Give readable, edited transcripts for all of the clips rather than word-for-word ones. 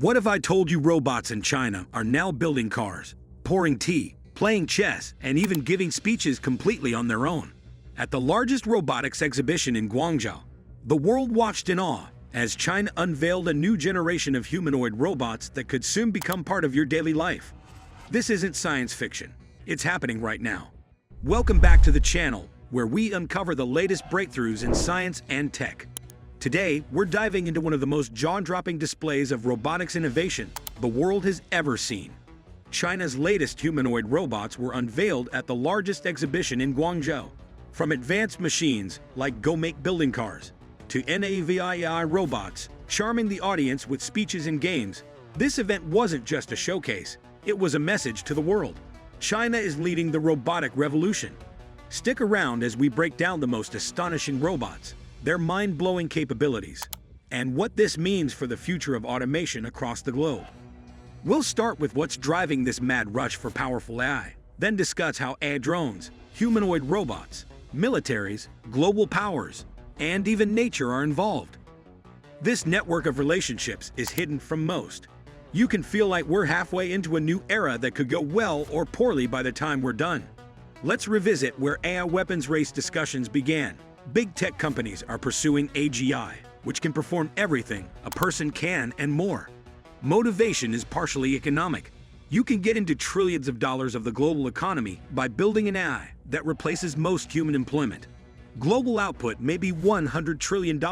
What if I told you robots in China are now building cars, pouring tea, playing chess, and even giving speeches completely on their own? At the largest robotics exhibition in Guangzhou, the world watched in awe as China unveiled a new generation of humanoid robots that could soon become part of your daily life. This isn't science fiction. It's happening right now. Welcome back to the channel, where we uncover the latest breakthroughs in science and tech. Today, we're diving into one of the most jaw-dropping displays of robotics innovation the world has ever seen. China's latest humanoid robots were unveiled at the largest exhibition in Guangzhou. From advanced machines like Go Make building cars to NAVI robots charming the audience with speeches and games, this event wasn't just a showcase, it was a message to the world. China is leading the robotic revolution. Stick around as we break down the most astonishing robots, their mind-blowing capabilities, and what this means for the future of automation across the globe. We'll start with what's driving this mad rush for powerful AI, then discuss how AI drones, humanoid robots, militaries, global powers, and even nature are involved. This network of relationships is hidden from most. You can feel like we're halfway into a new era that could go well or poorly by the time we're done. Let's revisit where AI weapons race discussions began. Big tech companies are pursuing AGI, which can perform everything a person can and more. Motivation is partially economic. You can get into trillions of dollars of the global economy by building an AI that replaces most human employment. Global output may be $100 trillion,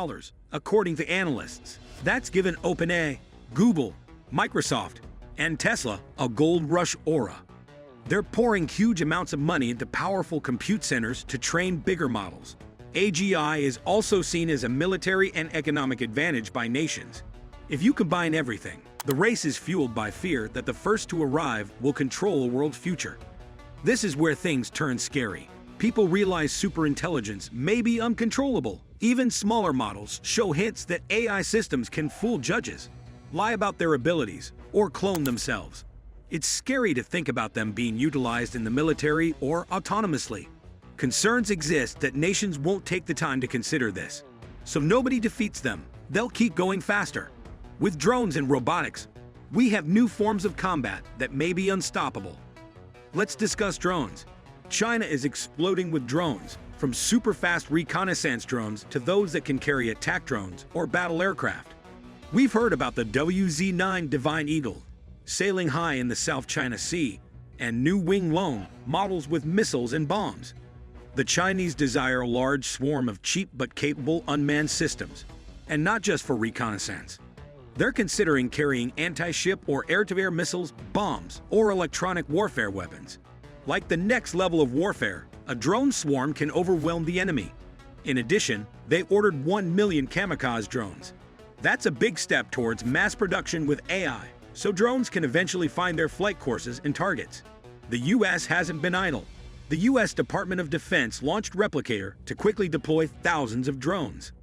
according to analysts. That's given OpenAI, Google, Microsoft, and Tesla a gold rush aura. They're pouring huge amounts of money into powerful compute centers to train bigger models. AGI is also seen as a military and economic advantage by nations. If you combine everything, the race is fueled by fear that the first to arrive will control a world's future. This is where things turn scary. People realize superintelligence may be uncontrollable. Even smaller models show hints that AI systems can fool judges, lie about their abilities, or clone themselves. It's scary to think about them being utilized in the military or autonomously. Concerns exist that nations won't take the time to consider this. So nobody defeats them. They'll keep going faster. With drones and robotics, we have new forms of combat that may be unstoppable. Let's discuss drones. China is exploding with drones, from super-fast reconnaissance drones to those that can carry attack drones or battle aircraft. We've heard about the WZ-9 Divine Eagle, sailing high in the South China Sea, and new Wing Lung models with missiles and bombs. The Chinese desire a large swarm of cheap but capable unmanned systems, and not just for reconnaissance. They're considering carrying anti-ship or air-to-air missiles, bombs, or electronic warfare weapons. Like the next level of warfare, a drone swarm can overwhelm the enemy. In addition, they ordered 1 million kamikaze drones. That's a big step towards mass production with AI, so drones can eventually find their flight courses and targets. The US hasn't been idle. The US Department of Defense launched Replicator to quickly deploy thousands of drones.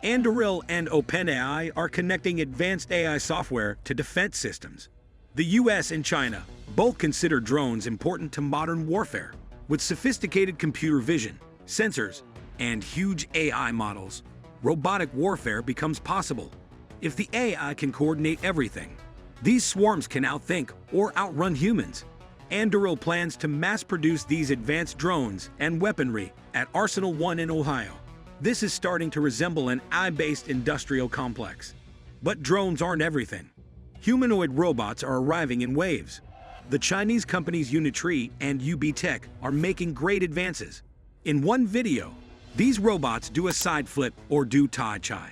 Anduril and OpenAI are connecting advanced AI software to defense systems. The US and China both consider drones important to modern warfare. With sophisticated computer vision, sensors, and huge AI models, robotic warfare becomes possible. If the AI can coordinate everything, these swarms can outthink or outrun humans. Anduril plans to mass-produce these advanced drones and weaponry at Arsenal 1 in Ohio. This is starting to resemble an AI-based industrial complex. But drones aren't everything. Humanoid robots are arriving in waves. The Chinese companies Unitree and UB Tech are making great advances. In one video, these robots do a side flip or do Tai Chi.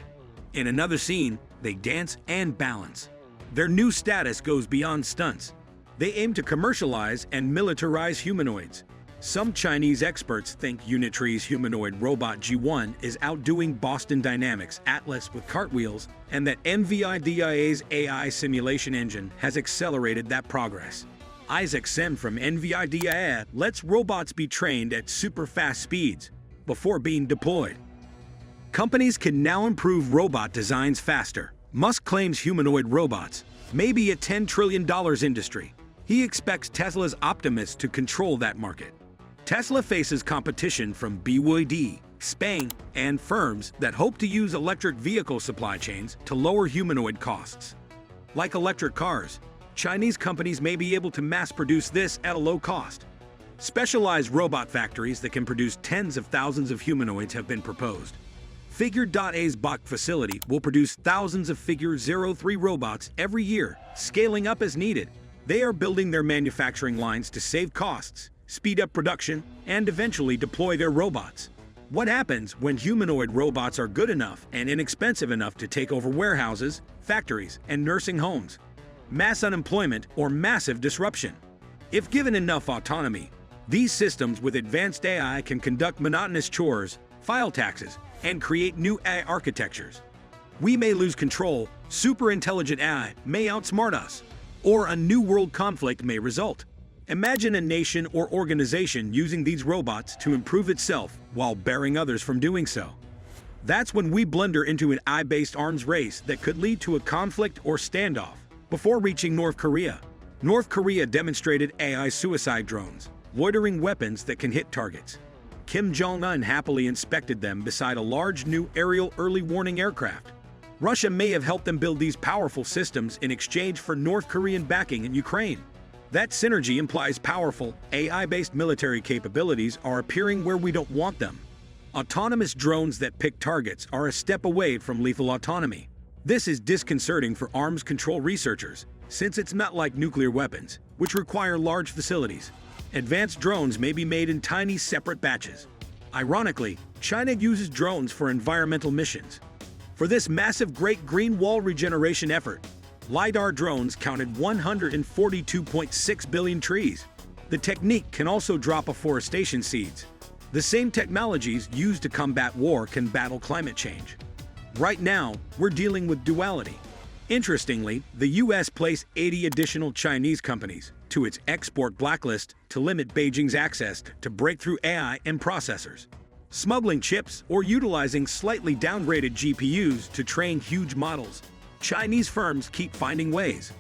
In another scene, they dance and balance. Their new status goes beyond stunts. They aim to commercialize and militarize humanoids. Some Chinese experts think Unitree's humanoid robot G1 is outdoing Boston Dynamics' Atlas with cartwheels, and that NVIDIA's AI simulation engine has accelerated that progress. Isaac Sem from NVIDIA lets robots be trained at super-fast speeds before being deployed. Companies can now improve robot designs faster. Musk claims humanoid robots may be a $10 trillion industry. He expects Tesla's Optimus to control that market. Tesla faces competition from BYD, Spain, and firms that hope to use electric vehicle supply chains to lower humanoid costs. Like electric cars, Chinese companies may be able to mass-produce this at a low cost. Specialized robot factories that can produce tens of thousands of humanoids have been proposed. Figure.A's Bach facility will produce thousands of Figure 03 robots every year, scaling up as needed. They are building their manufacturing lines to save costs, speed up production, and eventually deploy their robots. What happens when humanoid robots are good enough and inexpensive enough to take over warehouses, factories, and nursing homes? Mass unemployment or massive disruption. If given enough autonomy, these systems with advanced AI can conduct monotonous chores, file taxes, and create new AI architectures. We may lose control, super-intelligent AI may outsmart us, or a new world conflict may result. Imagine a nation or organization using these robots to improve itself while barring others from doing so. That's when we blunder into an AI-based arms race that could lead to a conflict or standoff. Before reaching North Korea, North Korea demonstrated AI suicide drones, loitering weapons that can hit targets. Kim Jong-un happily inspected them beside a large new aerial early warning aircraft. Russia may have helped them build these powerful systems in exchange for North Korean backing in Ukraine. That synergy implies powerful, AI-based military capabilities are appearing where we don't want them. Autonomous drones that pick targets are a step away from lethal autonomy. This is disconcerting for arms control researchers, since it's not like nuclear weapons, which require large facilities. Advanced drones may be made in tiny separate batches. Ironically, China uses drones for environmental missions. For this massive Great Green Wall regeneration effort, LiDAR drones counted 142.6 billion trees. The technique can also drop afforestation seeds. The same technologies used to combat war can battle climate change. Right now, we're dealing with duality. Interestingly, the US placed 80 additional Chinese companies to its export blacklist to limit Beijing's access to breakthrough AI and processors. Smuggling chips or utilizing slightly downgraded GPUs to train huge models. Chinese firms keep finding ways.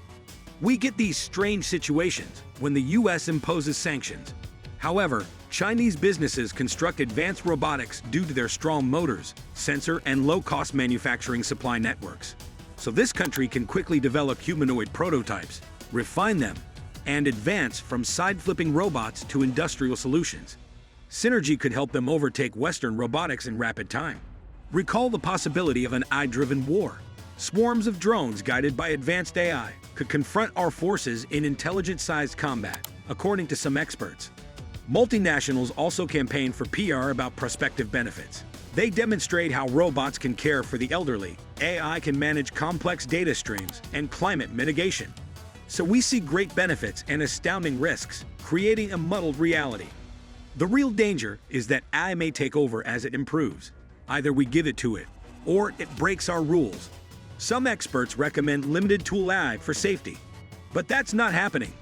We get these strange situations when the US imposes sanctions. However, Chinese businesses construct advanced robotics due to their strong motors, sensor, and low-cost manufacturing supply networks. So this country can quickly develop humanoid prototypes, refine them, and advance from side-flipping robots to industrial solutions. Synergy could help them overtake Western robotics in rapid time. Recall the possibility of an AI-driven war. Swarms of drones guided by advanced AI could confront our forces in intelligence-sized combat, according to some experts. Multinationals also campaign for PR about prospective benefits. They demonstrate how robots can care for the elderly, AI can manage complex data streams, and climate mitigation. So we see great benefits and astounding risks, creating a muddled reality. The real danger is that AI may take over as it improves. Either we give it to it, or it breaks our rules. Some experts recommend limited tool AI for safety. But that's not happening.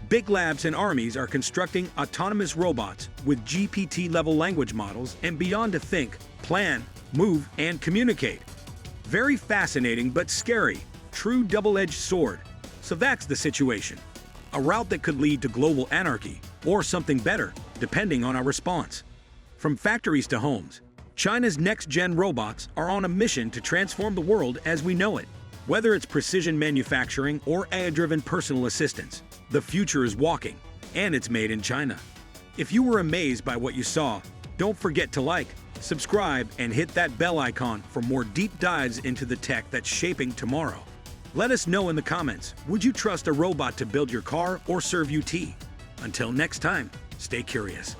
Big labs and armies are constructing autonomous robots with GPT-level language models and beyond to think, plan, move, and communicate. Very fascinating but scary. True double-edged sword. So that's the situation. A route that could lead to global anarchy, or something better, depending on our response. From factories to homes, China's next-gen robots are on a mission to transform the world as we know it. Whether it's precision manufacturing or AI-driven personal assistance, the future is walking, and it's made in China. If you were amazed by what you saw, don't forget to like, subscribe, and hit that bell icon for more deep dives into the tech that's shaping tomorrow. Let us know in the comments, would you trust a robot to build your car or serve you tea? Until next time, stay curious.